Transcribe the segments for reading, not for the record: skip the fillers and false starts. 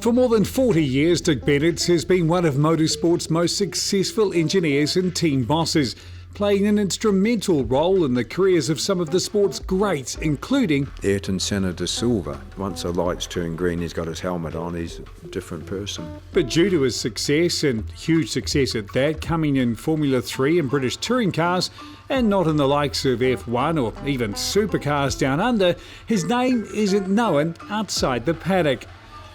For more than 40 years, Dick Bennetts has been one of motorsport's most successful engineers and team bosses, playing an instrumental role in the careers of some of the sport's greats, including Ayrton Senna de Silva. Once the lights turn green, he's got his helmet on, he's a different person. But due to his success, and huge success at that, coming in Formula 3 and British touring cars, and not in the likes of F1 or even supercars down under, his name isn't known outside the paddock.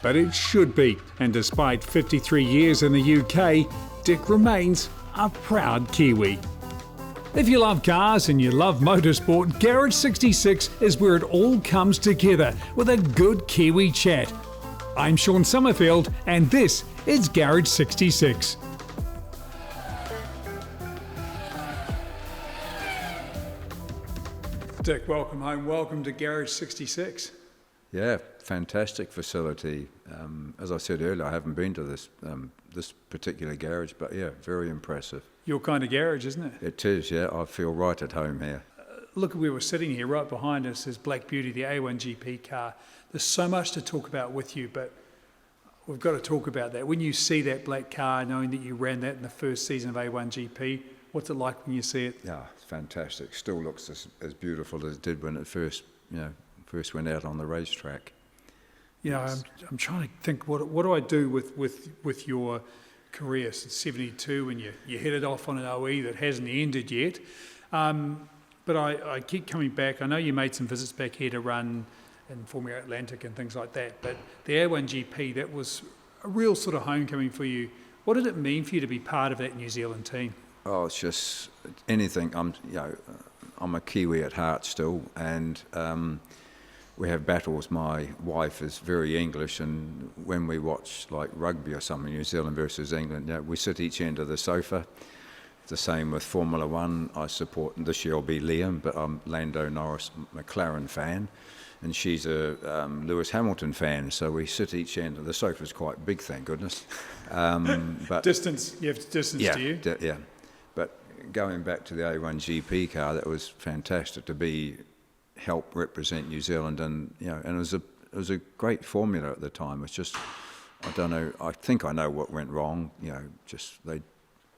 But it should be, and despite 53 years in the UK, Dick remains a proud Kiwi. If you love cars and you love motorsport, Garage 66 is where it all comes together with a good Kiwi chat. I'm Shaun Summerfield, and this is Garage 66. Dick, welcome home. Welcome to Garage 66. Yeah, fantastic facility. As I said earlier, I haven't been to this particular garage, but yeah, very impressive. Your kind of garage, isn't it? It is, yeah. I feel right at home here. Look, we were sitting here, right behind us is Black Beauty, the A1GP car. There's so much to talk about with you, but we've got to talk about that. When you see that black car, knowing that you ran that in the first season of A1GP, what's it like when you see it? Yeah, it's fantastic. Still looks as beautiful as it did when it first went out on the racetrack. You know, I'm trying to think, what do I do with your career since 72 when you headed off on an OE that hasn't ended yet. But I keep coming back. I know you made some visits back here to run in Formula Atlantic and things like that, but the A1GP, that was a real sort of homecoming for you. What did it mean for you to be part of that New Zealand team? Oh, it's just anything. I'm a Kiwi at heart still, and we have battles. My wife is very English, and when we watch like rugby or something, New Zealand versus England, we sit each end of the sofa. The same with Formula One. I support, and this year will be Liam, but I'm Lando Norris McLaren fan, and she's a Lewis Hamilton fan. So we sit each end. The sofa's quite big, thank goodness. But distance, you have distance, do you? Yeah. But going back to the A1GP car, that was fantastic to help represent New Zealand, and and it was a great formula at the time. It's just, I don't know. I think I know what went wrong. Just they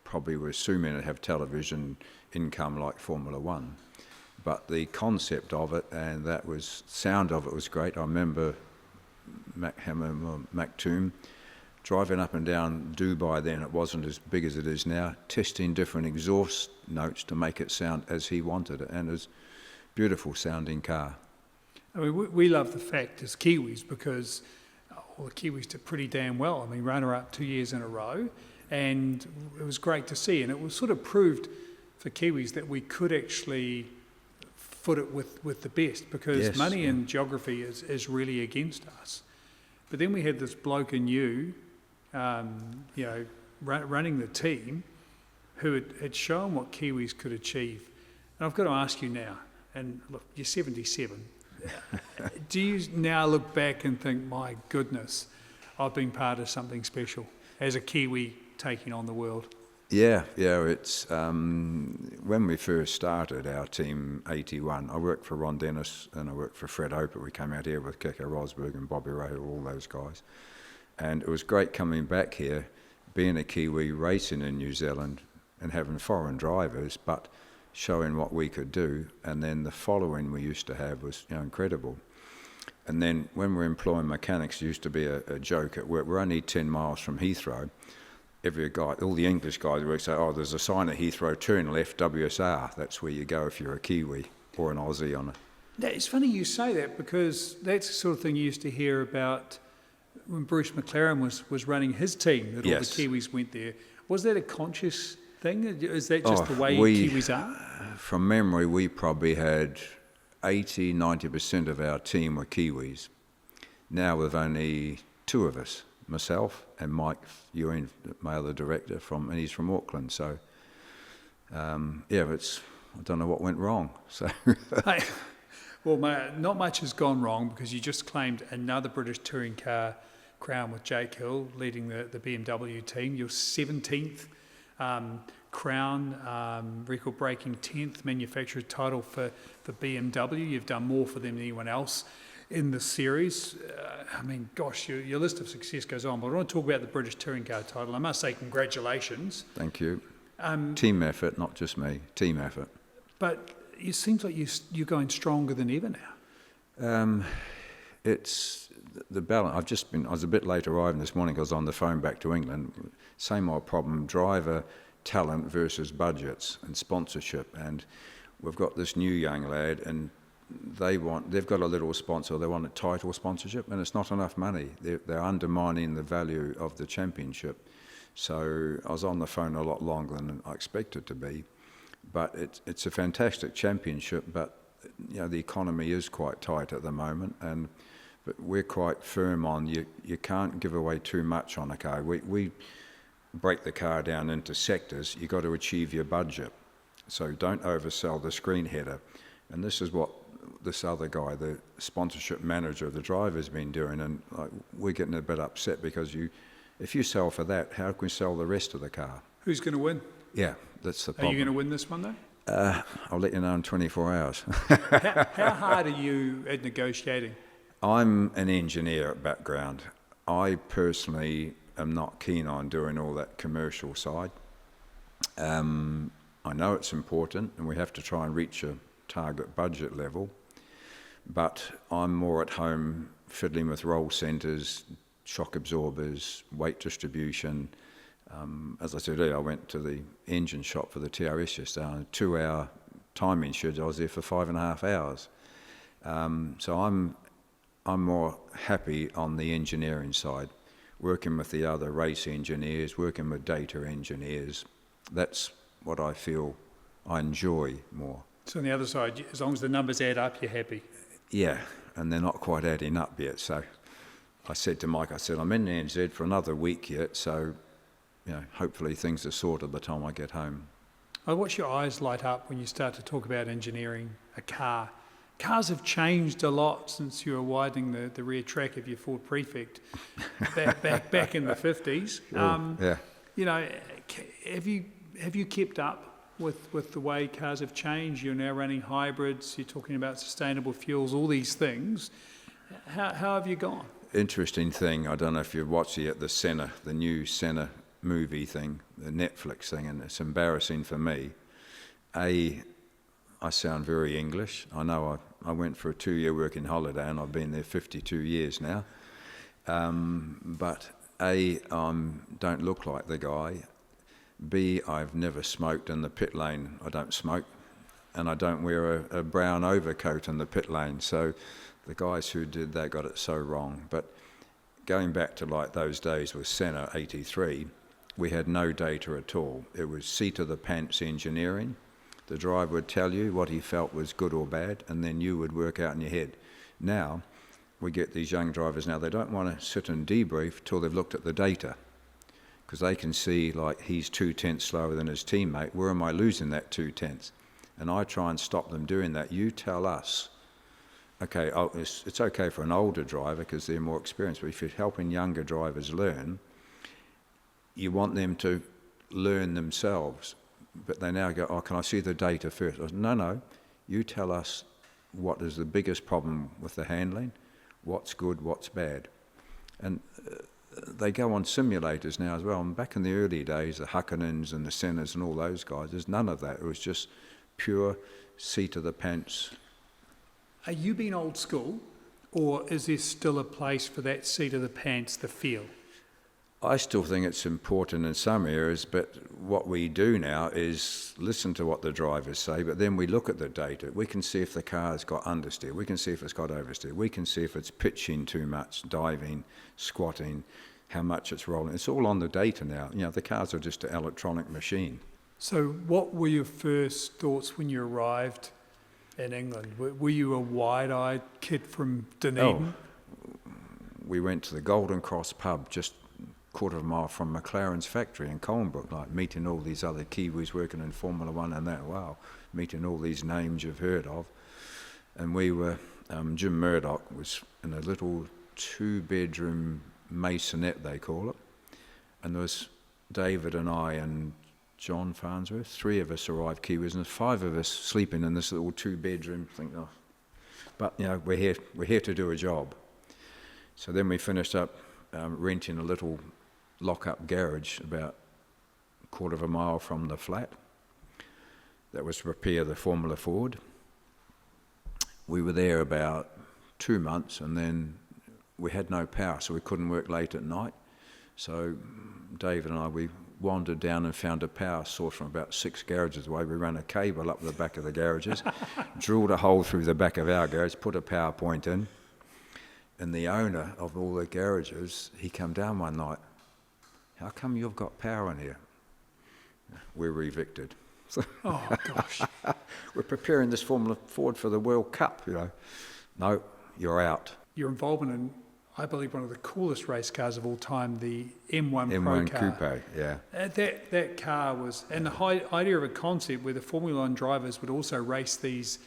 probably were assuming to have television income like Formula One, but the concept of it and sound of it was great. I remember Mac Toom driving up and down Dubai then. It wasn't as big as it is now, testing different exhaust notes to make it sound as he wanted it, and it was beautiful sounding car. I mean, we love the fact as Kiwis because the Kiwis did pretty damn well. I mean, runner-up 2 years in a row, and it was great to see. And it was sort of proved for Kiwis that we could actually foot it with the best, because money and geography is really against us. But then we had this bloke in you, running the team, who had shown what Kiwis could achieve. And I've got to ask you now, and look, you're 77. Do you now look back and think, my goodness, I've been part of something special as a Kiwi taking on the world? Yeah. It's when we first started our team, 81. I worked for Ron Dennis and I worked for Fred Hopper. We came out here with Keke Rosberg and Bobby Ray, all those guys, and it was great coming back here, being a Kiwi, racing in New Zealand and having foreign drivers, but showing what we could do. And then the following we used to have was incredible. And then when we're employing mechanics, it used to be a joke at work. We're only 10 miles from Heathrow. Every guy, all the English guys would say, there's a sign at Heathrow, turn left, WSR. That's where you go if you're a Kiwi or an Aussie on it. It's funny you say that, because that's the sort of thing you used to hear about when Bruce McLaren was running his team, that all the Kiwis went there. Was that a conscious thing? Is that just the way Kiwis are? From memory, we probably had 80-90% of our team were Kiwis. Now we've only two of us, myself and Mike Ewing, my other director, and he's from Auckland. So, I don't know what went wrong. So, well, mate, not much has gone wrong, because you just claimed another British touring car crown with Jake Hill leading the BMW team. Your 17th crown, record-breaking 10th manufacturer title for BMW. You've done more for them than anyone else in the series. I mean, gosh, your list of success goes on, but I want to talk about the British Touring Car title. I must say congratulations. Thank you. Team effort, not just me. Team effort. But it seems like you're going stronger than ever now. It's the balance. I was a bit late arriving this morning because I was on the phone back to England. Same old problem, driver talent versus budgets and sponsorship. And we've got this new young lad, and they've got a little sponsor, they want a title sponsorship, and it's not enough money. They're undermining the value of the championship. So I was on the phone a lot longer than I expected to be. But it's a fantastic championship, but the economy is quite tight at the moment, but we're quite firm on you can't give away too much on a car. We break the car down into sectors. You've got to achieve your budget. So don't oversell the screen header. And this is what this other guy, the sponsorship manager of the driver, has been doing, and we're getting a bit upset because if you sell for that, how can we sell the rest of the car? Who's going to win? Yeah, that's the Are problem. you going to win this one, though? I'll let you know in 24 hours. How hard are you at negotiating? I'm an engineer at background. I personally am not keen on doing all that commercial side. I know it's important, and we have to try and reach a target budget level, but I'm more at home fiddling with roll centres, shock absorbers, weight distribution. As I said earlier, I went to the engine shop for the TRS yesterday on a 2-hour timing schedule. I was there for 5.5 hours. So I'm more happy on the engineering side, working with the other race engineers, working with data engineers. That's what I feel I enjoy more. So on the other side, as long as the numbers add up, you're happy? Yeah, and they're not quite adding up yet. So I said to Mike, I'm in NZ for another week yet, so hopefully things are sorted by the time I get home. I watch your eyes light up when you start to talk about engineering a car. Cars have changed a lot since you were widening the rear track of your Ford Prefect back in the 50s. Yeah. Have you kept up with the way cars have changed? You're now running hybrids, you're talking about sustainable fuels, all these things. How have you gone? Interesting thing, I don't know if you've watched yet, the new Senna movie thing, the Netflix thing, and it's embarrassing for me. I sound very English. I know I went for a 2-year working holiday and I've been there 52 years now. But A, don't look like the guy. B, I've never smoked in the pit lane. I don't smoke. And I don't wear a brown overcoat in the pit lane. So the guys who did that got it so wrong. But going back to like those days with Senna, 83, we had no data at all. It was seat of the pants engineering. The driver would tell you what he felt was good or bad, and then you would work out in your head. Now, we get these young drivers now, they don't want to sit and debrief till they've looked at the data, because they can see, like, he's 0.2 slower than his teammate. Where am I losing that 0.2? And I try and stop them doing that. You tell us, okay, it's okay for an older driver because they're more experienced, but if you're helping younger drivers learn, you want them to learn themselves. But they now go, can I see the data first? I said, no, you tell us what is the biggest problem with the handling, what's good, what's bad. And they go on simulators now as well. And back in the early days, the Hukkinens and the Sennas and all those guys, there's none of that. It was just pure seat of the pants. Are you being old school, or is there still a place for that seat of the pants, the feel? I still think it's important in some areas, but what we do now is listen to what the drivers say, but then we look at the data. We can see if the car's got understeer. We can see if it's got oversteer. We can see if it's pitching too much, diving, squatting, how much it's rolling. It's all on the data now. The cars are just an electronic machine. So what were your first thoughts when you arrived in England? Were you a wide-eyed kid from Dunedin? We went to the Golden Cross pub just quarter of a mile from McLaren's factory in Colnbrook, like meeting all these other Kiwis working in Formula One and that, meeting all these names you've heard of. And we were, Jim Murdoch was in a little 2-bedroom masonette, they call it. And there was David and I and John Farnsworth, 3 of us arrived Kiwis, and there's 5 of us sleeping in this little 2-bedroom thing. But we're here to do a job. So then we finished up renting a little lock-up garage about a quarter of a mile from the flat. That was to prepare the Formula Ford. We were there about 2 months, and then we had no power, so we couldn't work late at night. So David and I, we wandered down and found a power source from about 6 garages away. We ran a cable up the back of the garages, drilled a hole through the back of our garage, put a power point in, and the owner of all the garages, he came down one night. How come you've got power in here? We were evicted. Oh, gosh. We're preparing this Formula Ford for the World Cup, you know. No, you're out. Your involvement in, I believe, one of the coolest race cars of all time, the M1 Pro M1 car. Coupe, yeah. That car was, and the idea of a concept where the Formula One drivers would also race these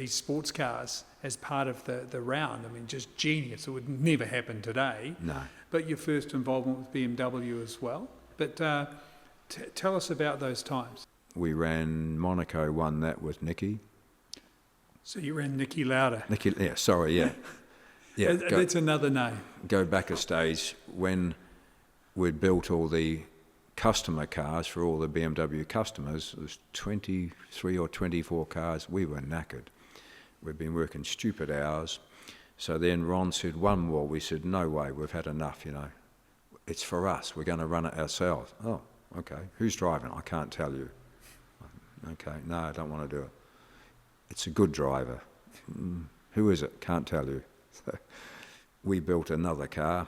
sports cars as part of the round. I mean, just genius. It would never happen today. No. But your first involvement with BMW as well. But tell us about those times. We ran Monaco, won that with Nicky. So you ran Nicky Lauda. Yeah, That's another name. Go back a stage. When we'd built all the customer cars for all the BMW customers, it was 23 or 24 cars. We were knackered. We'd been working stupid hours. So then Ron said, one more. We said, no way, we've had enough, you know. It's for us. We're going to run it ourselves. Oh, okay. Who's driving? I can't tell you. Okay, no, I don't want to do it. It's a good driver. Who is it? Can't tell you. So we built another car,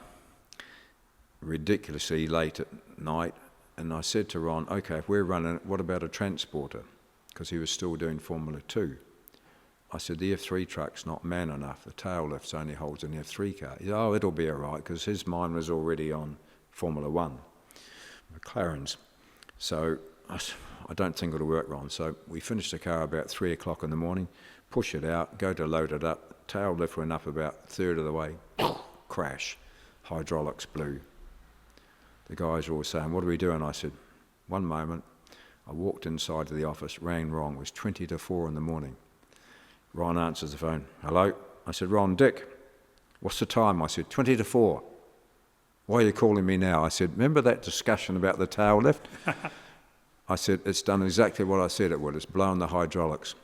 ridiculously late at night, and I said to Ron, okay, if we're running it, what about a transporter? Because he was still doing Formula 2. I said, the F3 truck's not man enough. The tail lifts only holds an F3 car. He said, oh, it'll be all right, because his mind was already on Formula 1, McLaren's. So I don't think it'll work, Ron. So we finished the car about 3 o'clock in the morning, push it out, go to load it up. Tail lift went up about a third of the way, crash, hydraulics blew. The guys were all saying, what are we doing? I said, one moment. I walked inside to the office, rang Ron. It was 20 to 4 in the morning. Ron answers the phone. Hello? I said, Ron, Dick, what's the time? I said, 20 to 4. Why are you calling me now? I said, remember that discussion about the tail lift? I said, it's done exactly what I said it would. It's blown the hydraulics.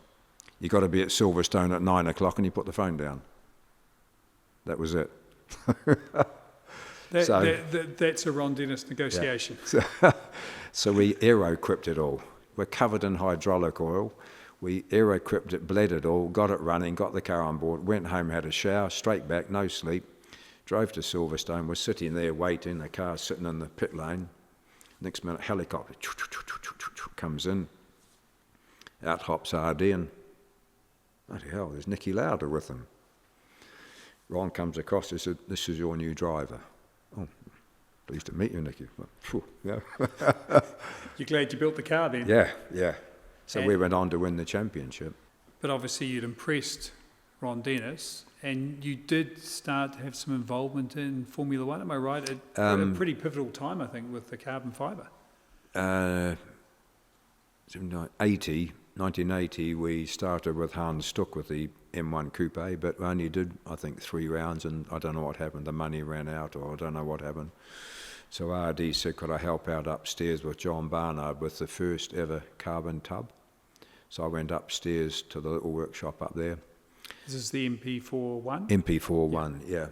You got to be at Silverstone at 9 o'clock, and you put the phone down. That was it. That's a Ron Dennis negotiation. Yeah. So we aero-equipped it all. We're covered in hydraulic oil. We aero-equipped it, bled it all, got it running, got the car on board, went home, had a shower, straight back, no sleep, drove to Silverstone, was sitting there waiting, the car sitting in the pit lane. Next minute, helicopter comes in. Out hops RD, and bloody hell, there's Nicky Lauda with him. Ron comes across, he said, this is your new driver. Oh, pleased to meet you, Nicky. Yeah. You're glad you built the car then? Yeah. So we went on to win the championship. But obviously you'd impressed Ron Dennis, and you did start to have some involvement in Formula One, am I right? At a pretty pivotal time, I think, with the carbon fibre. 1980, we started with Hans Stuck with the M1 Coupe, but we only did, I think, 3 rounds, and I don't know what happened. The money ran out, or I don't know what happened. So RD said, could I help out upstairs with John Barnard with the first ever carbon tub? So I went upstairs to the little workshop up there. This is the MP41? MP41, yeah.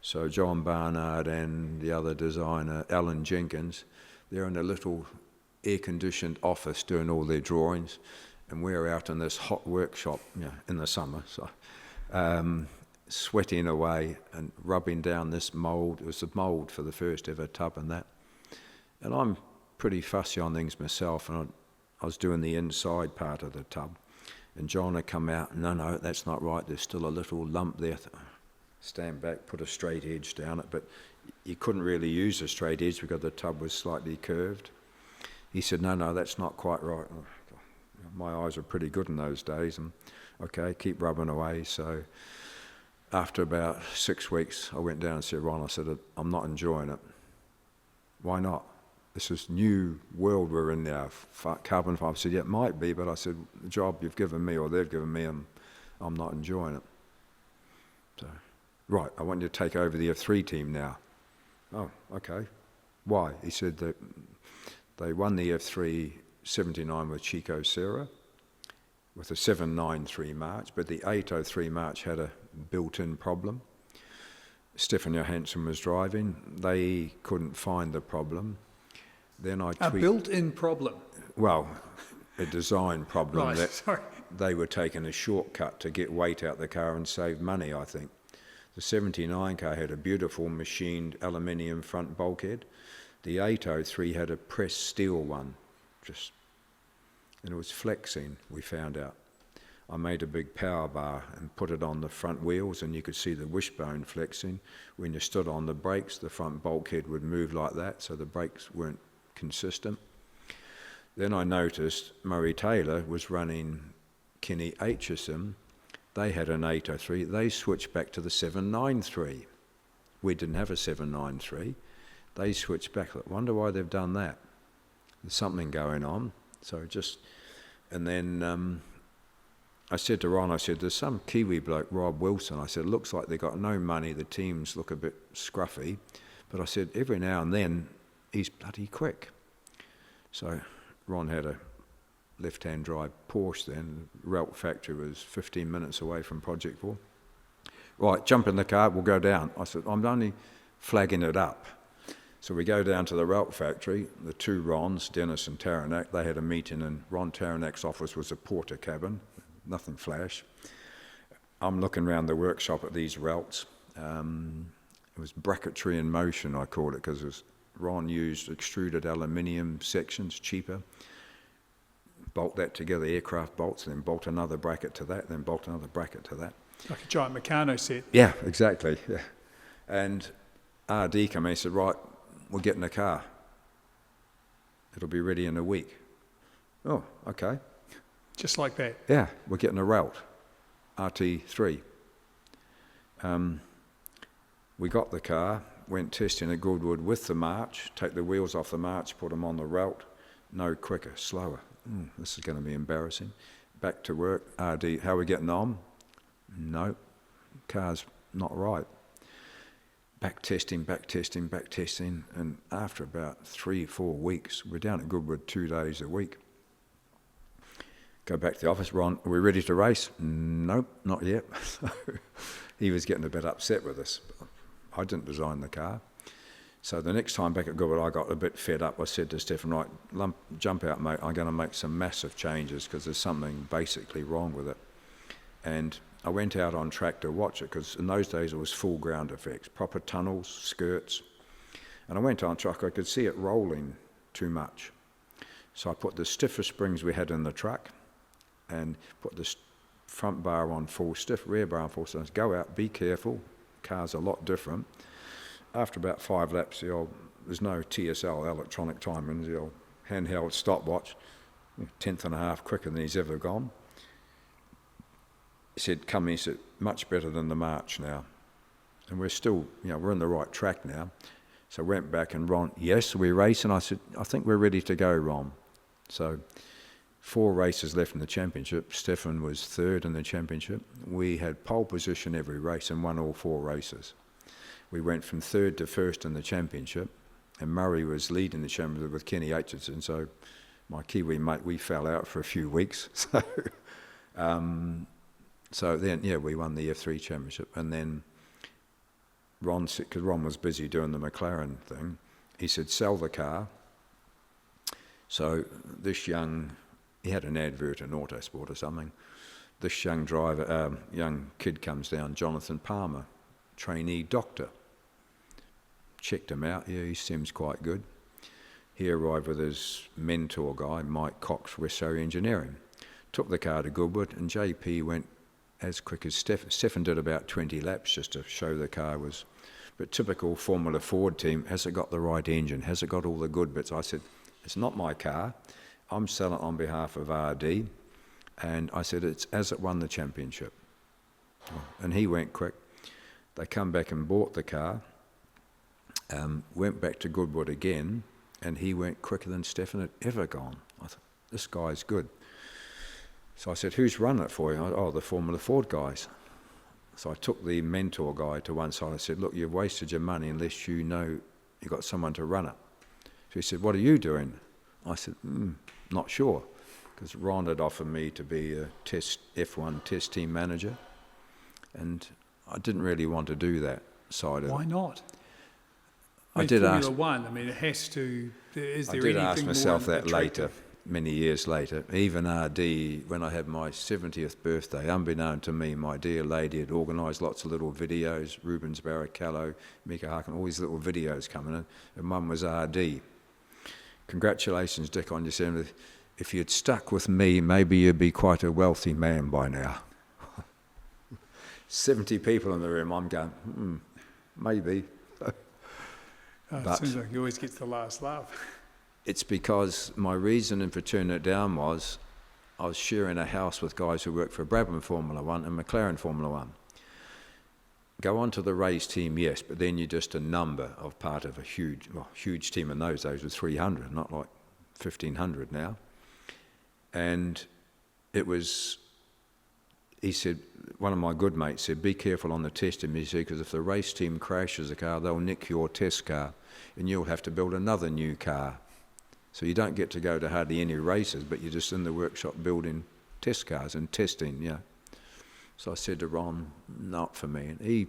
So John Barnard and the other designer, Alan Jenkins, they're in a little air-conditioned office doing all their drawings, and we're out in this hot workshop, in the summer, so sweating away and rubbing down this mould. It was the mould for the first ever tub and that. And I'm pretty fussy on things myself, and I was doing the inside part of the tub. And John had come out, no, that's not right, there's still a little lump there. Stand back, put a straight edge down it, but you couldn't really use a straight edge because the tub was slightly curved. He said, no, that's not quite right. My eyes were pretty good in those days, and okay, keep rubbing away. So after about 6 weeks, I went down and said, Ron, I said, I'm not enjoying it. Why not? This is new world we're in now, carbon fibre. I said, yeah, it might be, but I said, the job you've given me or they've given me, I'm not enjoying it. So Right, I want you to take over the F3 team now. Oh, okay. Why? He said that they won the F3 79 with Chico Serra with a 793 March, but the 803 March had a built-in problem. Stefan Johansson was driving. They couldn't find the problem. Then A built-in problem? Well, a design problem. Right, that sorry. They were taking a shortcut to get weight out the car and save money, I think. The 79 car had a beautiful machined aluminium front bulkhead. The 803 had a pressed steel one, and it was flexing, we found out. I made a big power bar and put it on the front wheels, and you could see the wishbone flexing. When you stood on the brakes, the front bulkhead would move like that, so the brakes weren't consistent. Then I noticed Murray Taylor was running Kenny Aitchison. They had an 803. They switched back to the 793. We didn't have a 793. They switched back. I wonder why they've done that. There's something going on. And then I said to Ron, there's some Kiwi bloke, Rob Wilson. I said, looks like they got no money. The teams look a bit scruffy. But I said, every now and then, he's bloody quick. So Ron had a left-hand drive Porsche then. The Relt factory was 15 minutes away from Project 4. Right, jump in the car, we'll go down. I said, I'm only flagging it up. So we go down to the Relt factory, the two Rons, Dennis and Taranaki, they had a meeting, and Ron Taranak's office was a porter cabin, nothing flash. I'm looking around the workshop at these Relts. It was bracketry in motion, I called it, because Ron used extruded aluminium sections, cheaper. Bolt that together, aircraft bolts, and then bolt another bracket to that, then bolt another bracket to that. Like a giant Meccano set. Yeah, exactly. Yeah. And RD came in and said, right, we're getting a car. It'll be ready in a week. Oh, okay. Just like that? Yeah, we're getting a Relt, RT3. We got the car, went testing at Goodwood with the March, take the wheels off the March, put them on the Relt. No quicker, slower. This is going to be embarrassing. Back to work. RD, how are we getting on? No, car's not right. Back testing, and after about 3-4 weeks, we're down at Goodwood 2 days a week. Go back to the office, Ron, are we ready to race? Nope, not yet. So he was getting a bit upset with us. I didn't design the car. So the next time back at Goodwood, I got a bit fed up. I said to Stefan, right, jump out, mate. I'm going to make some massive changes because there's something basically wrong with it. And I went out on track to watch it because in those days it was full ground effects, proper tunnels, skirts. And I went on track, I could see it rolling too much. So I put the stiffer springs we had in the truck and put the front bar on full stiff, rear bar on full stiff. Go out, be careful, car's a lot different. After about 5 laps, there's no TSL, electronic timing, the old handheld stopwatch, 10th and a half quicker than he's ever gone. He said, come in, he said, much better than the March now. And we're still, we're on the right track now. So I went back and Ron, yes, we're racing. I said, I think we're ready to go, Ron. So 4 races left in the championship. Stefan was third in the championship. We had pole position every race and won all 4 races. We went from third to first in the championship, and Murray was leading the championship with Kenny Aitchison. So my Kiwi mate, we fell out for a few weeks. So then, we won the F3 championship. And then Ron said, because Ron was busy doing the McLaren thing, he said, sell the car. So this he had an advert in Autosport or something. This young driver, young kid comes down, Jonathan Palmer, trainee doctor. Checked him out, he seems quite good. He arrived with his mentor guy, Mike Cox, West Surrey Engineering. Took the car to Goodwood, and JP went as quick as Stefan. Stefan did about 20 laps just to show the car was... But typical Formula Ford team, has it got the right engine? Has it got all the good bits? I said, it's not my car. I'm selling it on behalf of RD. And I said, it's as it won the championship. And he went quick. They come back and bought the car, went back to Goodwood again, and he went quicker than Stefan had ever gone. I thought, this guy's good. So I said, who's running it for you? Oh, the Formula Ford guys. So I took the mentor guy to one side. I said, look, you've wasted your money unless you know you've got someone to run it. So he said, what are you doing? I said, not sure, because Ron had offered me to be a F1 test team manager, and I didn't really want to do that side of it. Why not? I did ask. Formula One. I mean, it has to. Is there I did anything ask myself more that later, many years later. Even RD, when I had my 70th birthday, unbeknown to me, my dear lady had organised lots of little videos. Rubens Barrichello, Mika Harkin, all these little videos coming in, and one was RD. Congratulations, Dick, on your 70th. If you'd stuck with me, maybe you'd be quite a wealthy man by now. 70 people in the room. I'm going, maybe. It seems like he always gets the last laugh. It's because my reasoning for turning it down was I was sharing a house with guys who worked for Brabham Formula One and McLaren Formula One. Go on to the race team, yes, but then you're just a number of part of a huge team in those days with 300, not like 1,500 now. And it was, he said, one of my good mates said, be careful on the testing, he said, because if the race team crashes a car, they'll nick your test car and you'll have to build another new car. So you don't get to go to hardly any races, but you're just in the workshop building test cars and testing, yeah. So I said to Ron, not for me. And he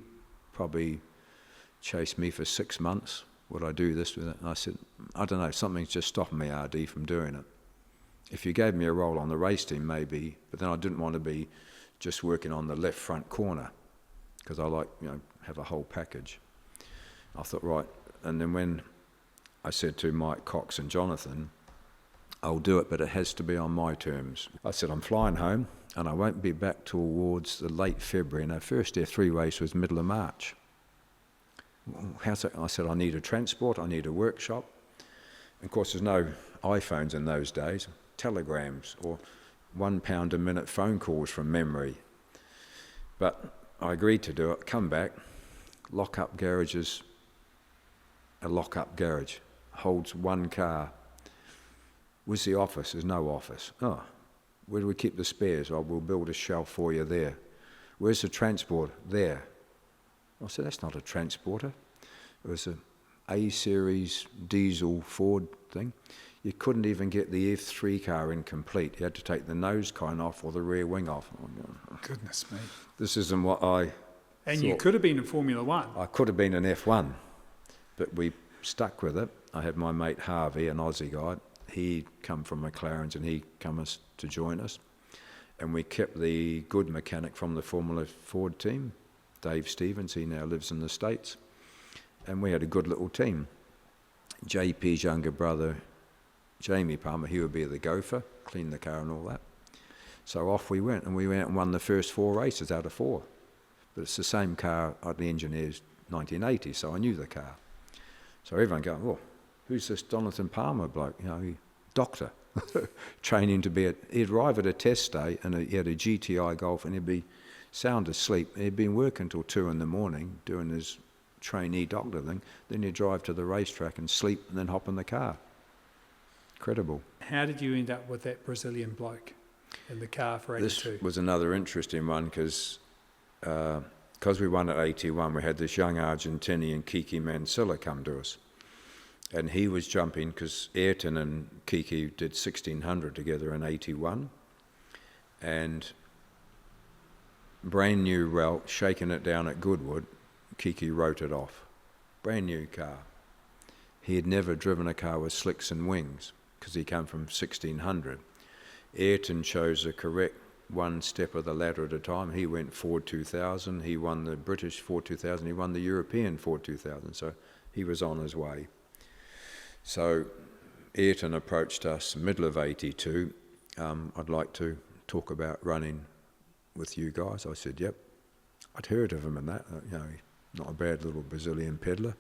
probably chased me for 6 months. Would I do this with it? And I said, I don't know, something's just stopping me, RD, from doing it. If you gave me a role on the race team, maybe, but then I didn't want to be just working on the left front corner, because I like, have a whole package. I thought, right. And then when I said to Mike Cox and Jonathan, I'll do it, but it has to be on my terms. I said, I'm flying home, and I won't be back towards the late February, and our first F3 race was middle of March. How's that? I said, I need a transport, I need a workshop. And of course, there's no iPhones in those days, telegrams, or £1 a minute phone calls from memory. But I agreed to do it, come back, lock-up garages, a lock-up garage, holds one car. Where's the office? There's no office. Oh, where do we keep the spares? Oh, we'll build a shelf for you there. Where's the transport? There. I said, that's not a transporter. It was a A-series diesel Ford thing. You couldn't even get the F3 car in complete. You had to take the nose cone off or the rear wing off. Goodness me. This isn't what I And thought. you could have been in Formula One. I could have been an F1, but we stuck with it. I had my mate Harvey, an Aussie guy. He'd come from McLaren's and he come to join us. And we kept the good mechanic from the Formula Ford team, Dave Stevens. He now lives in the States. And we had a good little team. JP's younger brother, Jamie Palmer, he would be the gopher, clean the car and all that. So off we went, and we went and won the first 4 races out of 4. But it's the same car I'd engineered 1980, so I knew the car. So everyone going, oh, who's this Jonathan Palmer bloke? Doctor, training to be he'd arrive at a test day, and he had a GTI Golf, and he'd be sound asleep. He'd been working till 2 a.m, doing his trainee doctor thing. Then he'd drive to the racetrack and sleep, and then hop in the car. Incredible. How did you end up with that Brazilian bloke in the car for 82? This was another interesting one, because we won at 81, we had this young Argentinian, Kiki Mansilla, come to us. And he was jumping, because Ayrton and Kiki did 1600 together in 81. And brand new route, shaking it down at Goodwood, Kiki wrote it off. Brand new car. He had never driven a car with slicks and wings, because he came from 1600. Ayrton chose the correct one step of the ladder at a time. He went Ford 2000, he won the British Ford 2000, he won the European Ford 2000, so he was on his way. So Ayrton approached us middle of 82, I'd like to talk about running with you guys. I said, yep. I'd heard of him and that, not a bad little Brazilian peddler.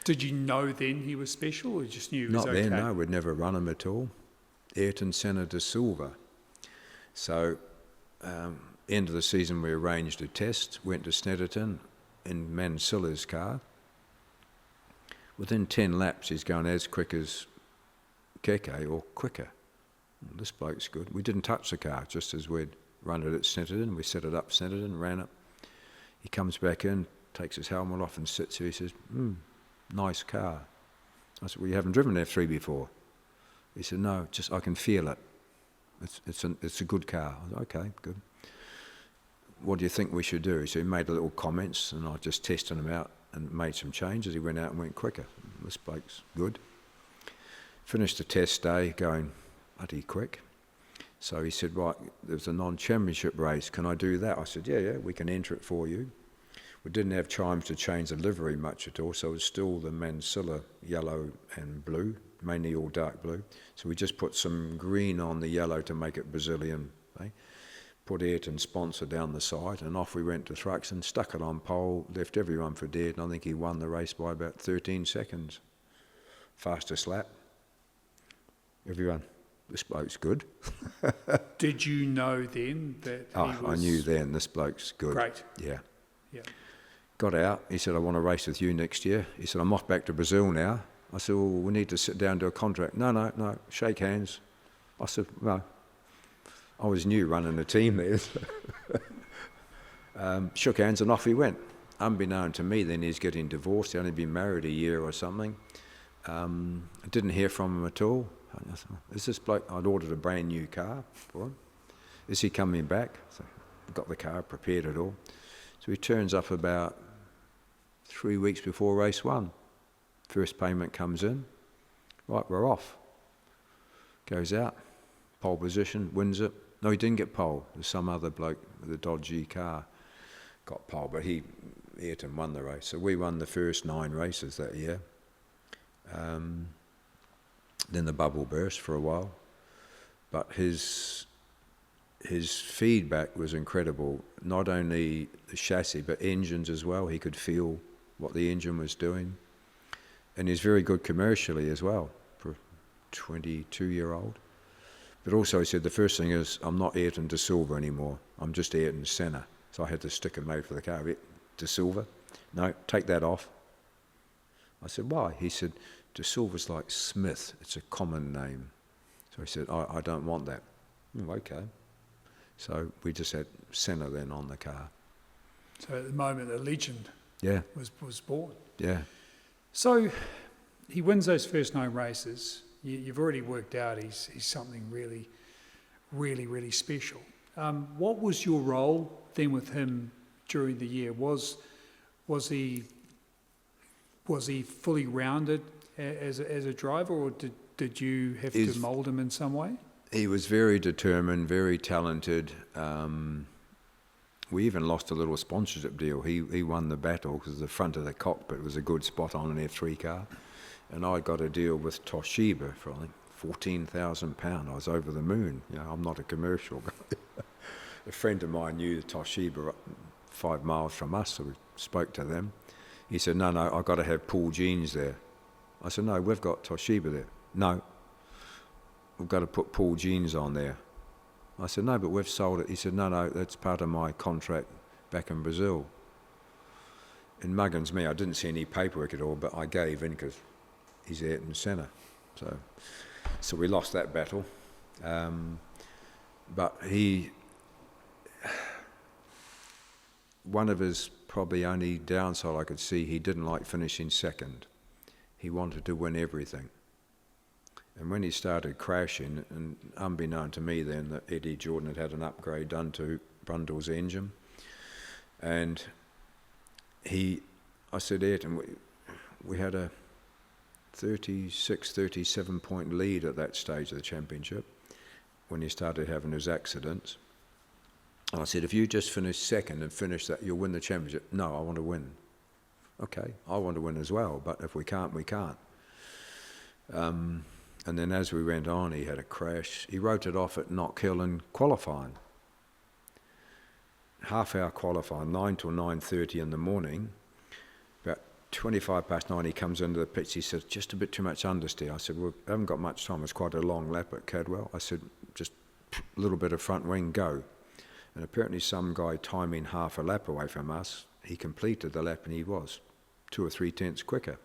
Did you know then he was special, or you just knew he was Not okay? then, no, we'd never run him at all. Ayrton Senna de Silva. So, end of the season we arranged a test, went to Snetterton in Mansilla's car. Within 10 laps he's going as quick as Keke, or quicker. This bloke's good. We didn't touch the car, just as we'd run it at Snetterton. We set it up Snetterton, ran it. He comes back in, takes his helmet off and sits here. He says, nice car. I said, well, you haven't driven an F3 before. He said, no, just I can feel it. It's a good car. I said, okay, good. What do you think we should do? So he made little comments, and I just tested him out and made some changes. He went out and went quicker. This bloke's good. Finished the test day going bloody quick. So he said, right, there's a non-championship race. Can I do that? I said, yeah, we can enter it for you. We didn't have time to change the livery much at all, so it's still the Mansilla yellow and blue, mainly all dark blue. So we just put some green on the yellow to make it Brazilian. Put Ayrton sponsor down the side, and off we went to Thruxton, stuck it on pole, left everyone for dead, and I think he won the race by about 13 seconds. Fastest lap. Everyone, this bloke's good. Did you know then that he was... I knew then, this bloke's good. Great. Yeah. Yeah. Got out, he said, I want to race with you next year. He said, I'm off back to Brazil now. I said, well, we need to sit down and do a contract. No, shake hands. I said, no. I was new running the team there. Shook hands and off he went. Unbeknown to me, then he's getting divorced. He'd only been married a year or something. I didn't hear from him at all. I thought, is this bloke? I'd ordered a brand new car for him. Is he coming back? So got the car, prepared it all. So he turns up about 3 weeks before race one. First payment comes in. Right, we're off. Goes out. Pole position, wins it. No, he didn't get pole. There's some other bloke with a dodgy car got pole, but Ayrton won the race. So we won the first 9 races that year. Then the bubble burst for a while. But his feedback was incredible. Not only the chassis, but engines as well. He could feel what the engine was doing. And he's very good commercially as well for a 22-year-old. But also he said, the first thing is, I'm not Ayrton De Silva anymore. I'm just Ayrton Senna. So I had the sticker made for the car. De Silva? No, take that off. I said, why? He said, De Silva's like Smith. It's a common name. So he said, I don't want that. Okay. So we just had Senna then on the car. So at the moment, a legend was born. Yeah. So he wins those first 9 races. You've already worked out he's something really, really, really special. What was your role then with him during the year? Was he fully rounded as a driver, or did you have to mould him in some way? He was very determined, very talented. We even lost a little sponsorship deal. He won the battle because the front of the cockpit was a good spot on an F3 car. And I got a deal with Toshiba for, I think, £14,000. I was over the moon. You know, I'm not a commercial guy. A friend of mine knew Toshiba 5 miles from us, so we spoke to them. He said, no, I've got to have Paul Jeans there. I said, no, we've got Toshiba there. No, we've got to put Paul Jeans on there. I said, no, but we've sold it. He said, no, that's part of my contract back in Brazil. In Muggins me, I didn't see any paperwork at all, but I gave in because he's Ayrton Senna. So we lost that battle. But one of his probably only downside I could see, he didn't like finishing second. He wanted to win everything. And when he started crashing, and unbeknown to me then, that Eddie Jordan had an upgrade done to Brundle's engine. And I said, Ayrton, we had a 37 point lead at that stage of the championship when he started having his accidents. And I said, if you just finish second and finish that, you'll win the championship. No, I want to win. Okay, I want to win as well, but if we can't, we can't. And then as we went on, he had a crash. He wrote it off at Knockhill in qualifying. Half-hour qualifying, 9 till 9:30 in the morning. About 25 past 9, he comes into the pits. He said, just a bit too much understeer. I said, well, I haven't got much time. It's quite a long lap at Cadwell. I said, just a little bit of front wing, go. And apparently some guy timing half a lap away from us, he completed the lap and he was 2 or 3 tenths quicker.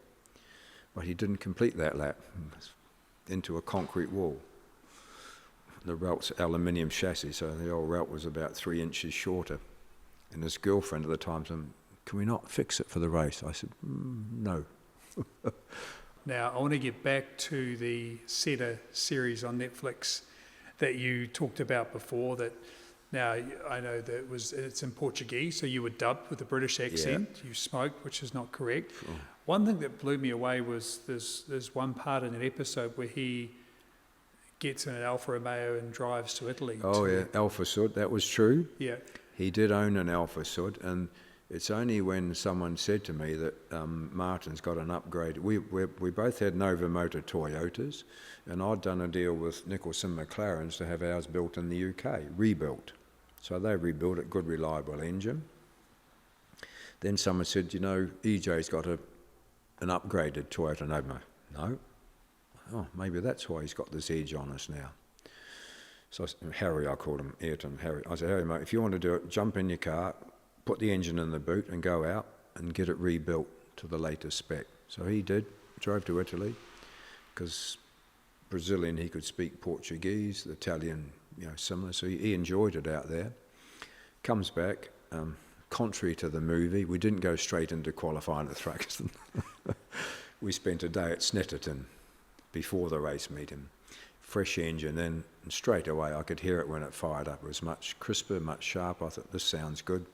But he didn't complete that lap. Into a concrete wall. The Relt's aluminium chassis, so the old Relt was about 3 inches shorter. And his girlfriend at the time said, can we not fix it for the race? I said, no. Now, I want to get back to the Senna series on Netflix that you talked about before. That now I know that it's in Portuguese, so you were dubbed with a British accent. Yeah. You smoked, which is not correct. Sure. One thing that blew me away was there's one part in an episode where he gets in an Alfa Romeo and drives to Italy. Oh yeah, Alfa Sud, that was true. Yeah. He did own an Alfa Sud, and it's only when someone said to me that Martin's got an upgrade. We both had Nova Motor Toyotas, and I'd done a deal with Nicholson McLarens to have ours built in the UK, rebuilt. So they rebuilt it, good reliable engine. Then someone said, you know, EJ's got an upgraded Toyota Nova. No. Oh, maybe that's why he's got this edge on us now. So Harry, I called him Ayrton, Harry. I said, Harry, mate, if you want to do it, jump in your car, put the engine in the boot and go out and get it rebuilt to the latest spec. So he did, drove to Italy, because Brazilian, he could speak Portuguese, Italian, you know, similar. So he enjoyed it out there. Comes back, contrary to the movie, we didn't go straight into qualifying at Thruxton. We spent a day at Snetterton before the race meeting. Fresh engine in, and straight away I could hear it when it fired up. It was much crisper, much sharper. I thought, this sounds good.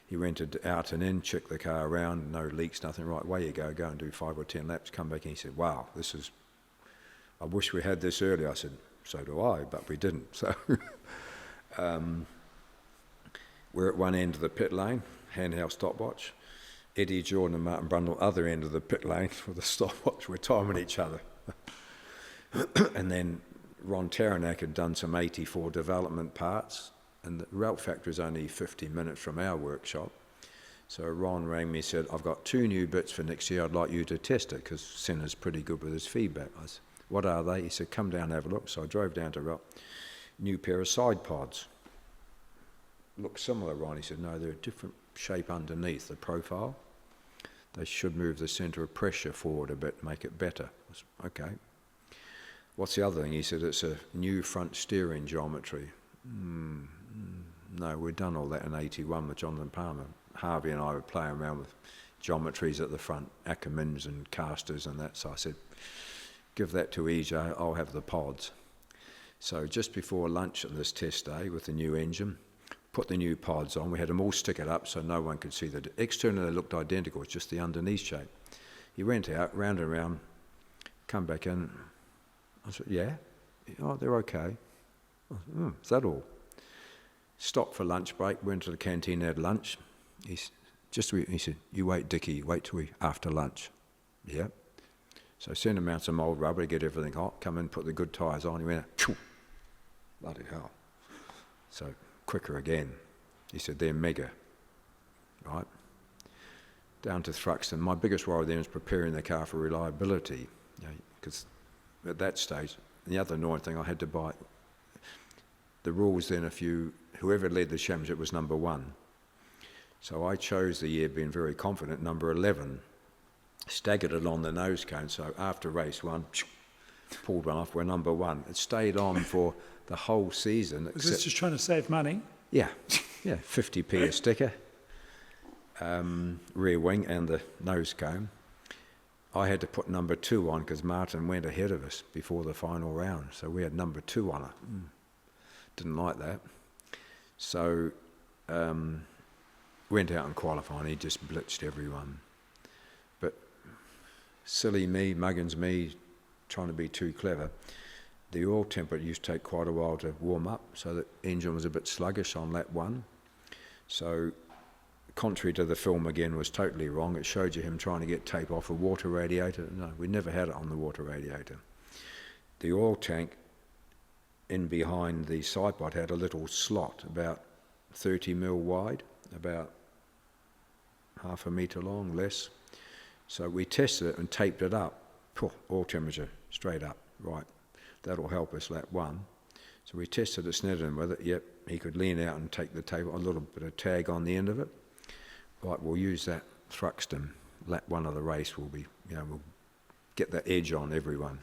He rented out and in, checked the car around, no leaks, nothing. Right, away you go and do 5 or 10 laps, come back, and he said, wow, this is, I wish we had this earlier. I said, so do I, but we didn't. So we're at one end of the pit lane, handheld stopwatch. Eddie Jordan and Martin Brundle, other end of the pit lane with a stopwatch. We're timing each other. And then Ron Taranak had done some 84 development parts, and the Ralph factory is only 50 minutes from our workshop. So Ron rang me and said, I've got 2 new bits for next year, I'd like you to test it, because Senna's pretty good with his feedback. I said, what are they? He said, come down and have a look. So I drove down to Ralph. New pair of side pods. Look similar, Ron. He said, no, they're a different shape underneath the profile. They should move the centre of pressure forward a bit, make it better. I said, okay. What's the other thing? He said, it's a new front steering geometry. No, we'd done all that in 81 with Jonathan Palmer. Harvey and I were playing around with geometries at the front, Ackermans and casters and that. So I said, give that to EJ, I'll have the pods. So just before lunch on this test day with the new engine, put the new pods on. We had them all stick it up so no one could see that. Externally they looked identical, it's just the underneath shape. He went out, round and round, come back in. I said, yeah? Oh, they're okay. I said, is that all? Stopped for lunch break, went to the canteen, had lunch. He said, you wait, Dickie, wait till after lunch. Yeah. So sent him out some old rubber to get everything hot, come in, put the good tyres on. He went, phew, bloody hell. So quicker again. He said, they're mega, right? Down to Thruxton. My biggest worry then was preparing the car for reliability, because at that stage, the other annoying thing, I had to buy, the rules then, whoever led the championship was number 1. So I chose the year being very confident, number 11, staggered it on the nose cone. So after race 1, pulled one off, we're number 1. It stayed on for the whole season. Was this just trying to save money? Yeah, 50p a sticker, rear wing and the nose cone. I had to put number 2 on because Martin went ahead of us before the final round. So we had number 2 on it. Didn't like that. So went out and qualified. He just blitzed everyone. But silly me, Muggins me, trying to be too clever. The oil temper used to take quite a while to warm up, so the engine was a bit sluggish on lap 1. So contrary to the film again, was totally wrong. It showed you him trying to get tape off a water radiator. No, we never had it on the water radiator. The oil tank in behind the side pod had a little slot about 30 mil wide, about half a metre long, less. So we tested it and taped it up. Oil temperature straight up, right. That'll help us lap 1. So we tested at Snedden with it. Yep, he could lean out and take the tape, a little bit of tag on the end of it. Right, we'll use that Thruxton. Lap 1 of the race will be, we'll get that edge on everyone.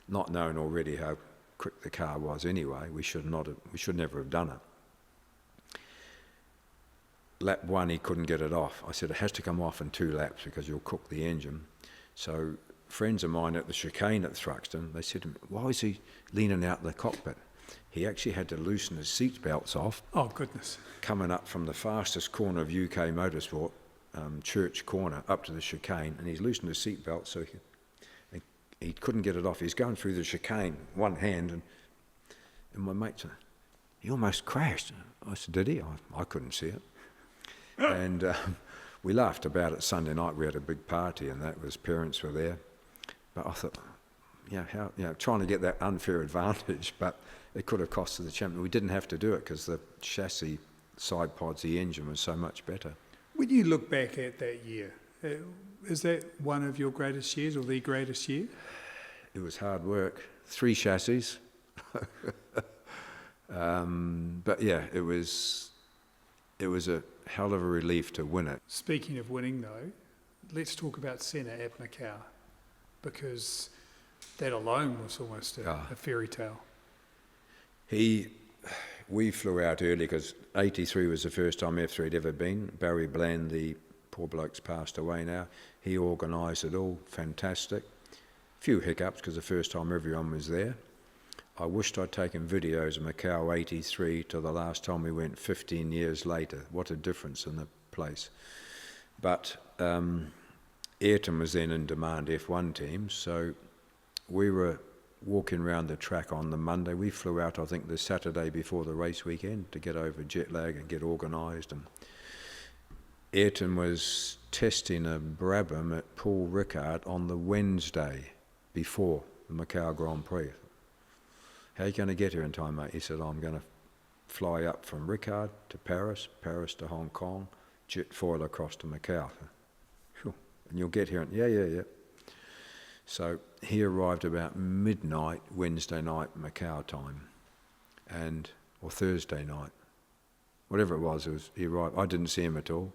Not knowing already how quick the car was anyway, we should never have done it. lap 1 he couldn't get it off. I said, it has to come off in 2 laps because you'll cook the engine. So friends of mine at the chicane at Thruxton, they said to me, why is he leaning out the cockpit? He actually had to loosen his seat belts off. Oh, goodness. Coming up from the fastest corner of UK motorsport, Church Corner, up to the chicane, and he's loosened his seat belt so he couldn't get it off. He's going through the chicane, one hand, and my mate said, he almost crashed. I said, did he? I couldn't see it. And we laughed about it Sunday night. We had a big party, and his parents were there. But I thought, trying to get that unfair advantage, but it could have costed the champion. We didn't have to do it because the chassis, side pods, the engine was so much better. When you look back at that year, is that one of your greatest years or the greatest year? It was hard work. 3 chassis. But yeah, it was a hell of a relief to win it. Speaking of winning, though, let's talk about Senna at Macau, because that alone was almost a fairy tale. We flew out early because 83 was the first time F3 had ever been. Barry Bland, the poor bloke's passed away now. He organised it all, fantastic. Few hiccups because the first time everyone was there. I wished I'd taken videos of Macau 83 to the last time we went 15 years later. What a difference in the place. But Ayrton was then in demand F1 teams, so we were walking around the track on the Monday. We flew out, I think, the Saturday before the race weekend to get over jet lag and get organised. And Ayrton was testing a Brabham at Paul Ricard on the Wednesday before the Macau Grand Prix. How are you going to get here in time, mate? He said, I'm going to fly up from Ricard to Paris, Paris to Hong Kong, jet foil across to Macau. Sure. And you'll get here. Yeah. So he arrived about midnight Wednesday night Macau time, or Thursday night, whatever it was. He arrived. I didn't see him at all.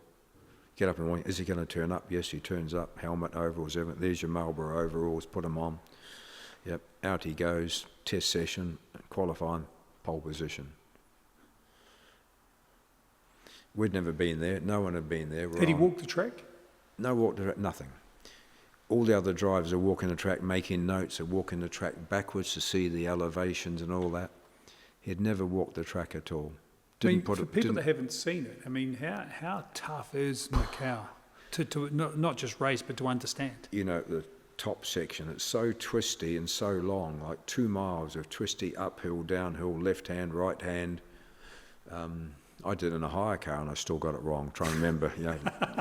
Get up in the morning. Is he going to turn up? Yes, he turns up. Helmet, overalls, everything. There's your Marlboro overalls. Put them on. Yep. Out he goes. Test session, qualifying, pole position. We'd never been there. No one had been there. Did he walk the track? No walk the track. Nothing. All the other drivers are walking the track, making notes, are walking the track backwards to see the elevations and all that. He'd never walked the track at all. For people that haven't seen it, I mean, how tough is Macau to not just race, but to understand? You know, the top section, it's so twisty and so long, like 2 miles of twisty uphill, downhill, left hand, right hand. I did in a hire car and I still got it wrong. Try and remember,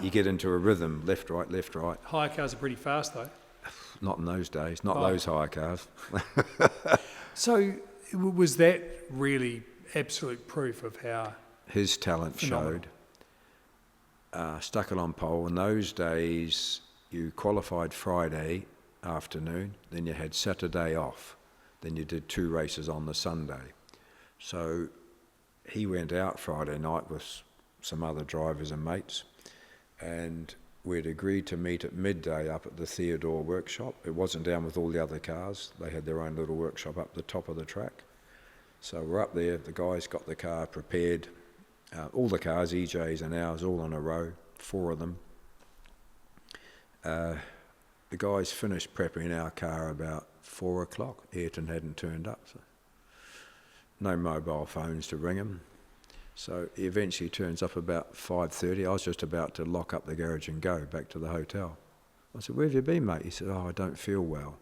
you get into a rhythm, left, right, left, right. Hire cars are pretty fast though. Not in those days, not those hire cars. So was that really absolute proof of how his talent phenomenal showed? Stuck it on pole. In those days, you qualified Friday afternoon, then you had Saturday off, then you did 2 races on the Sunday. So he went out Friday night with some other drivers and mates, and we'd agreed to meet at midday up at the Theodore workshop. It wasn't down with all the other cars. They had their own little workshop up the top of the track. So we're up there, the guys got the car prepared, all the cars, EJs and ours, all in a row, 4 of them. The guys finished prepping our car about 4 o'clock. Ayrton hadn't turned up, so no mobile phones to ring him. So he eventually turns up about 5:30. I was just about to lock up the garage and go back to the hotel. I said, where have you been, mate? He said, I don't feel well.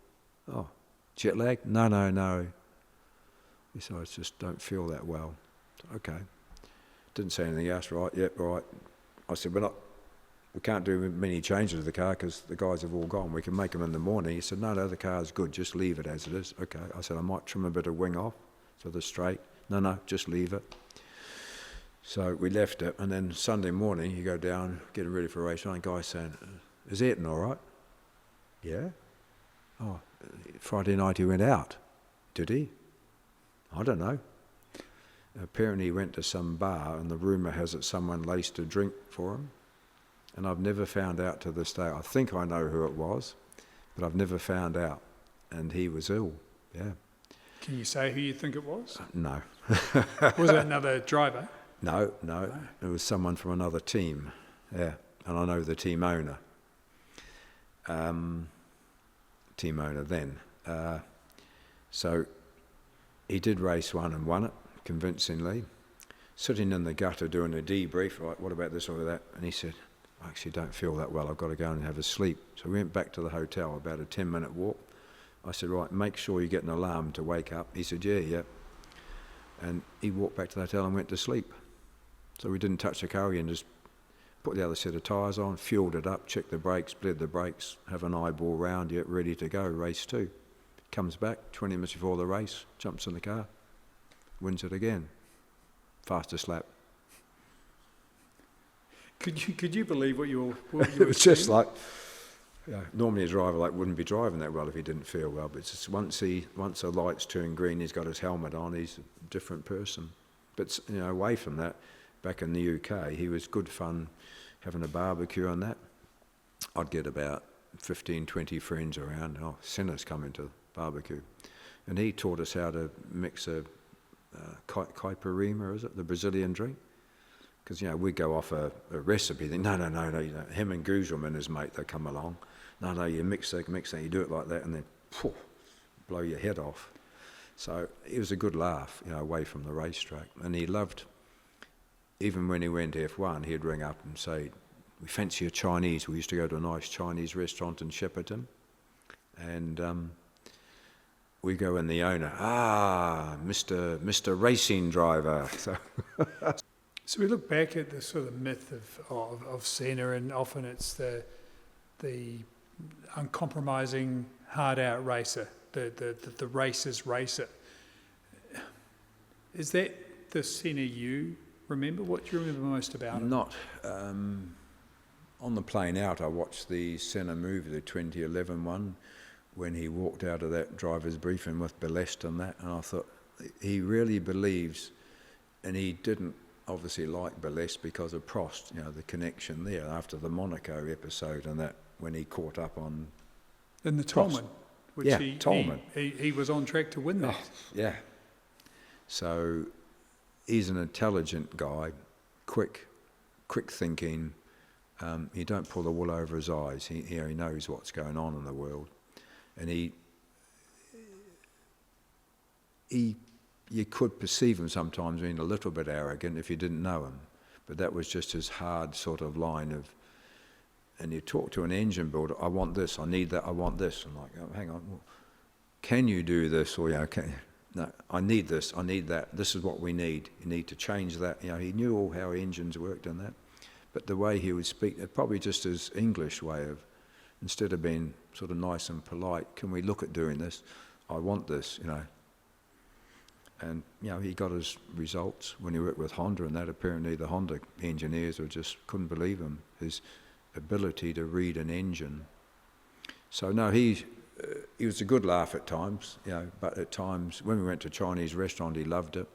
Oh, jet lag? No. He said, I just don't feel that well. Okay. Didn't say anything else. Right, yep, right. I said, we can't do many changes to the car because the guys have all gone. We can make them in the morning. He said, no, the car's good. Just leave it as it is. Okay. I said, I might trim a bit of wing off so they're straight. No, just leave it. So we left it, and then Sunday morning you go down, getting ready for a race, and a guy saying, is Ayrton all right? Yeah. Oh, Friday night he went out. Did he? I don't know. Apparently he went to some bar, and the rumour has it someone laced a drink for him. And I've never found out to this day. I think I know who it was, but I've never found out. And he was ill, yeah. Can you say who you think it was? No. Was it another driver? No, it was someone from another team, yeah, and I know the team owner. Then. So he did race one and won it convincingly. Sitting in the gutter doing a debrief, right, what about this or that? And he said, I actually don't feel that well, I've got to go and have a sleep. So we went back to the hotel, about a 10-minute walk. I said, right, make sure you get an alarm to wake up. He said, yeah. And he walked back to the hotel and went to sleep. So we didn't touch the car again, just put the other set of tyres on, fueled it up, checked the brakes, bled the brakes, have an eyeball round, get ready to go, race 2. Comes back 20 minutes before the race, jumps in the car, wins it again. Fastest lap. Could you believe what you were It was just like, normally a driver wouldn't be driving that well if he didn't feel well, but it's just once the lights turn green, he's got his helmet on, he's a different person. But away from that, back in the UK, he was good fun having a barbecue and that. I'd get about 15, 20 friends around. Senna's coming to the barbecue. And he taught us how to mix a caipirinha, is it, the Brazilian drink? Because, we go off a recipe, think, no, him and Guzman, his mate, they come along. No, you mix that, you do it like that, and then blow your head off. So it was a good laugh, away from the racetrack. And he loved, even when he went F1, he'd ring up and say, we fancy a Chinese. We used to go to a nice Chinese restaurant in Shepparton. And we go in, the owner, Mr. Racing Driver. So we look back at the sort of myth of Senna, and often it's the uncompromising, hard-out racer, the racer's racer. Is that the Senna you remember? What do you remember most about him? Not. On the plane out, I watched the Senna movie, the 2011 one, when he walked out of that driver's briefing with Bennetts and that, and I thought, he really believes, and he didn't obviously like Bennetts because of Prost, the connection there after the Monaco episode and that, when he caught up on in the Tolman, which Tolman. He was on track to win that. Yeah. So he's an intelligent guy, quick thinking. He don't pull the wool over his eyes. He knows what's going on in the world, and you could perceive him sometimes being a little bit arrogant if you didn't know him, but that was just his hard sort of line of. And you talk to an engine builder, I want this, I need that, I want this. I'm like, hang on, can you do this? Or no, I need this, I need that. This is what we need. You need to change that. He knew all how engines worked and that. But the way he would speak, probably just his English way of, instead of being sort of nice and polite, can we look at doing this? I want this, And, he got his results when he worked with Honda, and that apparently the Honda engineers just couldn't believe him, his ability to read an engine. So, no, he was a good laugh at times, but at times, when we went to a Chinese restaurant, he loved it.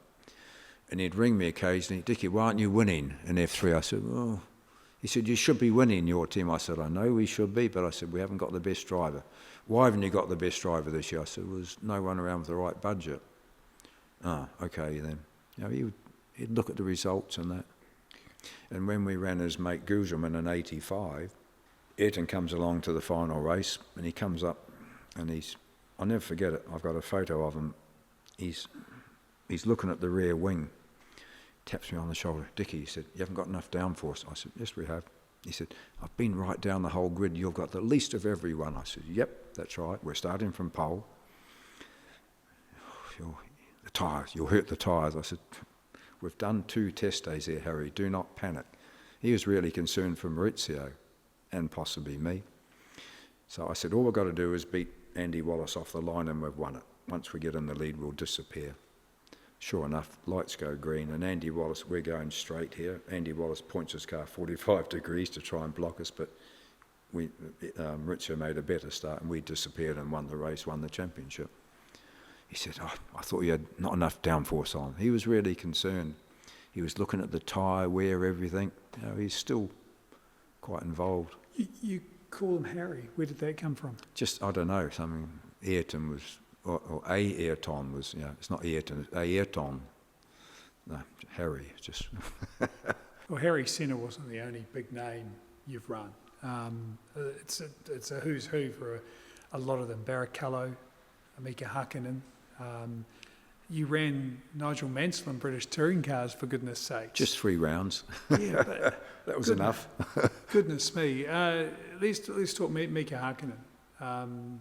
And he'd ring me occasionally, Dickie, why aren't you winning in F3? I said, well, he said, you should be winning your team. I said, I know we should be, but I said, we haven't got the best driver. Why haven't you got the best driver this year? I said, well, there's no one around with the right budget. Okay then. He'd look at the results and that. And when we ran his mate Guzman in 85, Ayrton comes along to the final race, and he comes up, and I'll never forget it, I've got a photo of him. He's looking at the rear wing, taps me on the shoulder. Dickie, he said, you haven't got enough downforce. I said, yes, we have. He said, I've been right down the whole grid, you've got the least of everyone. I said, yep, that's right, we're starting from pole. The tyres, you'll hurt the tyres. I said, we've done 2 test days here, Harry, do not panic. He was really concerned for Maurizio and possibly me. So I said, all we've got to do is beat Andy Wallace off the line and we've won it. Once we get in the lead, we'll disappear. Sure enough, lights go green, and Andy Wallace, we're going straight here. Andy Wallace points his car 45 degrees to try and block us, but Maurizio made a better start, and we disappeared and won the race, won the championship. He said, I thought you had not enough downforce on. He was really concerned. He was looking at the tyre wear, everything. He's still quite involved. You call him Harry. Where did that come from? Just, I don't know, something. Ayrton was, or Ayrton was, it's not Ayrton, it's Ayrton. No, Harry, just... Well, Harry Senna wasn't the only big name you've run. It's a who's who for a lot of them. Barrichello, Mika Hakkinen. You ran Nigel Mansell in British touring cars, for goodness sake. Just 3 rounds. Yeah, but that was enough. Goodness me. Let's talk Mika Hakkinen.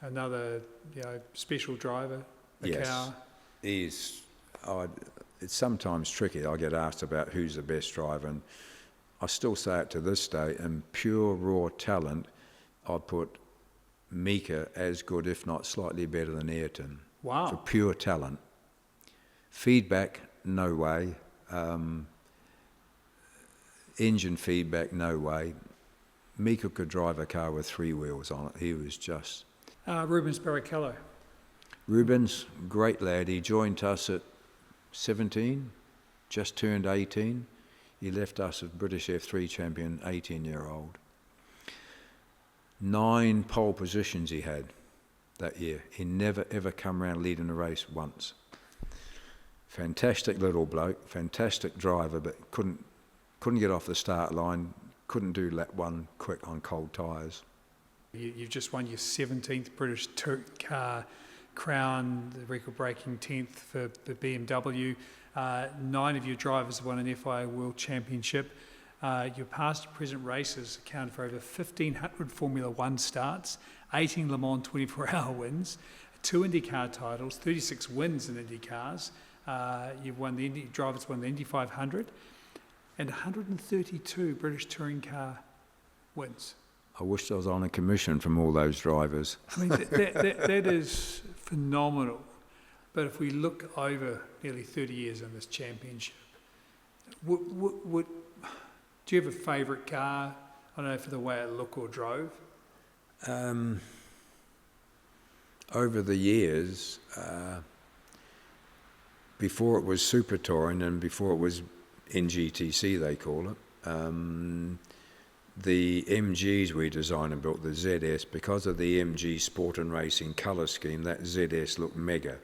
Another special driver, Yes. car. It's sometimes tricky. I get asked about who's the best driver, and I still say it to this day, in pure raw talent, I'd put Mika as good, if not slightly better than Ayrton. Wow. For pure talent. Feedback, no way. Engine feedback, no way. Mika could drive a car with 3 wheels on it. He was just... Rubens Barrichello. Rubens, great lad. He joined us at 17, just turned 18. He left us as British F3 champion, 18-year-old. 9 pole positions he had that year. He never ever come around leading a race once. Fantastic little bloke, fantastic driver, but couldn't get off the start line, couldn't do lap 1 quick on cold tyres. You've just won your 17th British Touring car crown, the record-breaking 10th for the BMW. 9 of your drivers have won an FIA World Championship. Your past and present races accounted for over 1,500 Formula One starts, 18 Le Mans 24-hour wins, 2 IndyCar titles, 36 wins in IndyCars. Drivers won the Indy 500, and 132 British touring car wins. I wish I was on a commission from all those drivers. I mean, that is phenomenal. But if we look over nearly 30 years in this championship, do you have a favourite car? I don't know, for the way it looked or drove? Over the years, before it was Super Touring and before it was NGTC, they call it, the MGs we designed and built, the ZS, because of the MG Sport and Racing colour scheme, that ZS looked mega.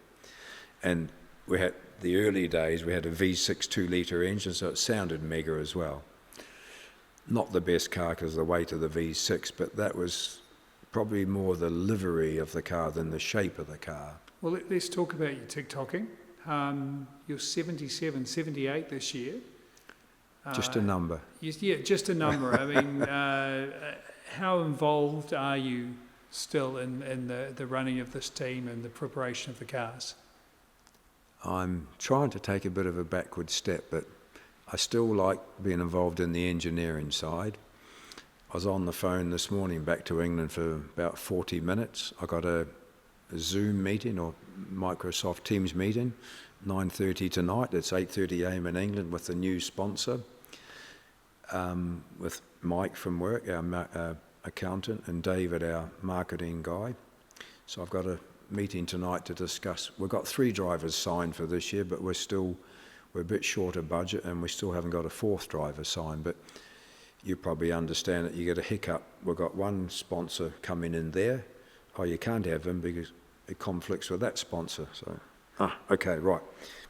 And we had, the early days, we had a V6 2-litre engine, so it sounded mega as well. Not the best car because of the weight of the V6, but that was probably more the livery of the car than the shape of the car. Well, let's talk about your TikToking. You're 77, 78 this year. Just a number. Yeah, just a number. I mean, how involved are you still in the running of this team and the preparation of the cars? I'm trying to take a bit of a backward step, but I still like being involved in the engineering side. I was on the phone this morning back to England for about 40 minutes. I got a Zoom meeting or Microsoft Teams meeting, 9:30 tonight. It's 8:30 a.m. in England with the new sponsor, with Mike from work, our accountant, and David, our marketing guy. So I've got a meeting tonight to discuss. We've got 3 drivers signed for this year, but we're a bit short of budget, and we still haven't got a 4th driver signed. But you probably understand that you get a hiccup. We've got one sponsor coming in there. Oh, you can't have him because it conflicts with that sponsor. So, okay, right.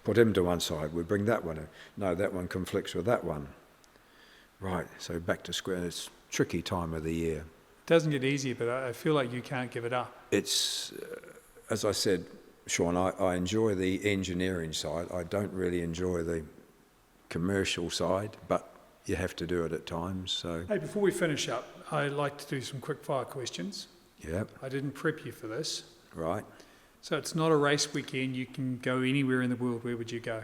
Put him to one side. We bring that one in. No, that one conflicts with that one. Right, so back to square. It's a tricky time of the year. It doesn't get easier, but I feel like you can't give it up. It's, as I said, Shaun, I enjoy the engineering side. I don't really enjoy the commercial side, but you have to do it at times. So, hey, before we finish up, I'd like to do some quick fire questions. Yep. I didn't prep you for this. Right. So it's not a race weekend. You can go anywhere in the world. Where would you go?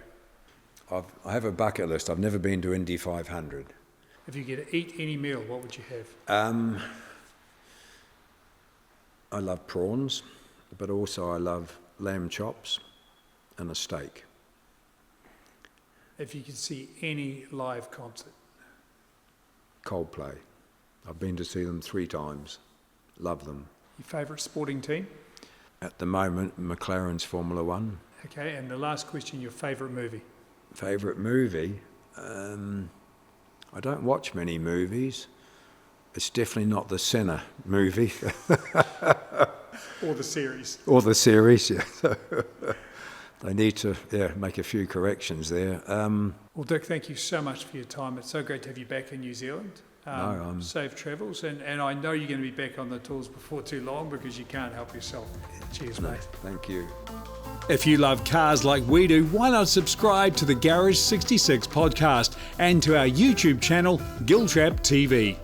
I have a bucket list. I've never been to Indy 500. If you could eat any meal, what would you have? I love prawns, but also I love lamb chops and a steak. If you could see any live concert? Coldplay. I've been to see them 3 times. Love them. Your favourite sporting team? At the moment, McLaren's Formula One. Okay, and the last question, your favourite movie? Favourite movie? I don't watch many movies. It's definitely not the Senna movie. Or the series? Or the series, yeah. they need to make a few corrections there. Well, Dick, thank you so much for your time. It's so great to have you back in New Zealand. Safe travels, and I know you're going to be back on the tours before too long because you can't help yourself. Cheers, mate. Thank you. If you love cars like we do, why not subscribe to the Garage 66 podcast and to our YouTube channel, Giltrap TV.